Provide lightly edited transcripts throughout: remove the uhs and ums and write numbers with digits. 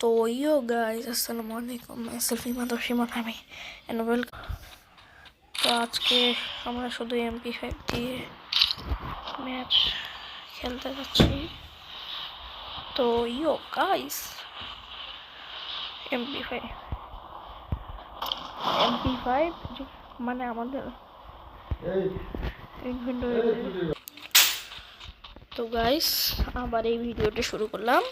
তো ইয়ো গাইস, আসসালামু আলাইকুম। সেলফি মাদর্শিমন আমি এনওয়েল। তো আজকে আমরা শুধু MP5 দিয়ে ম্যাচ খেলতে যাচ্ছি। তো ইয়ো গাইস, MP5 মানে আমাদের ইনভেন্টরি। তো গাইস, আবার এই ভিডিওটা শুরু করলাম।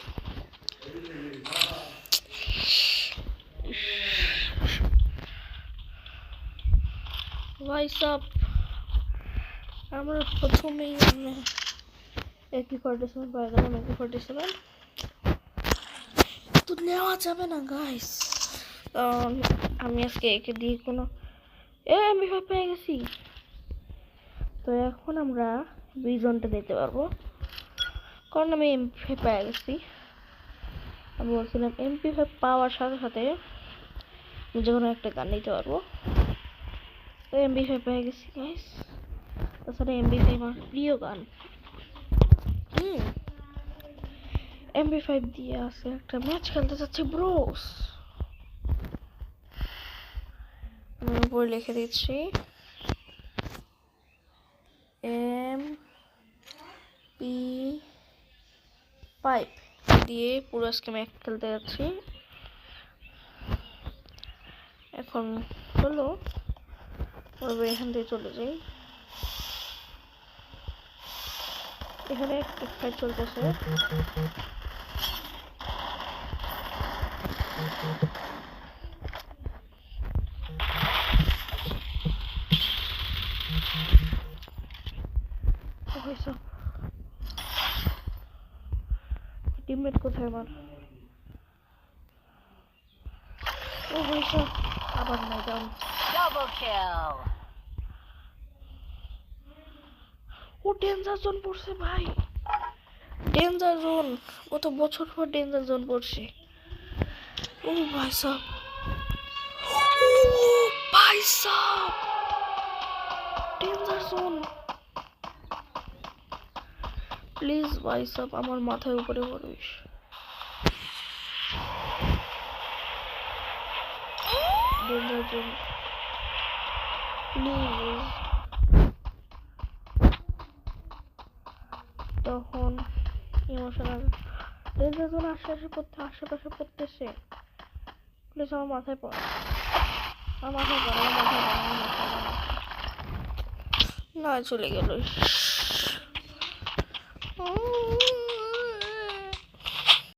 হোয়াটসঅ্যাপ আমরা প্রথমেই AK-47 পাই গেলাম। AK-47 তো নেওয়া যাবে না গাইস, কারণ আমি আজকে একে দিয়ে কোনো MP5 পেয়ে গেছি। তো এখন আমরা বিজনটা দিতে পারবো, কারণ আমি MP5 পেয়ে গেছি। আমি বলছিলাম MP5 পাওয়ার সাথে সাথে যে কোনো একটা গান নিতে পারবো। তো MP5 পেয়ে গেছি গাইস। তাছাড়া MP5 আমার প্রিয় গান। MP5 দিয়ে আছে একটা ম্যাচ খেলতে যাচ্ছি ব্রোস। আমি উপরে লিখে দিচ্ছি MP5 দিয়ে পুরো আজকে ম্যাচ খেলতে যাচ্ছি। এখন চলো এখান থেকে চলে যাই। এখানে একটা ফাইট চলতেছে। টিমমেট কোথায় আমার? ও হয়েছে আবার নাই ডাউন। Double kill. ও ডেঞ্জার জোন পড়ছে ভাই, ডেঞ্জার জোন। কত বছর পর ডেঞ্জার জোন পড়ছে। ও ভাই সাব, ও ভাই সাব, ডেঞ্জার জোন। প্লিজ ভাই সাব আমার মাথায় উপরে পড়িস। Danger zone please. তখন ইমোশনাল ডেঞ্জার জোন আশেপাশে পড়তেছে। প্লিজ আমার মাথায় পড়, আমার মাথায় পড়, আমার মাথায় পড়, আমার মাথায় পড়। না চলে গেল।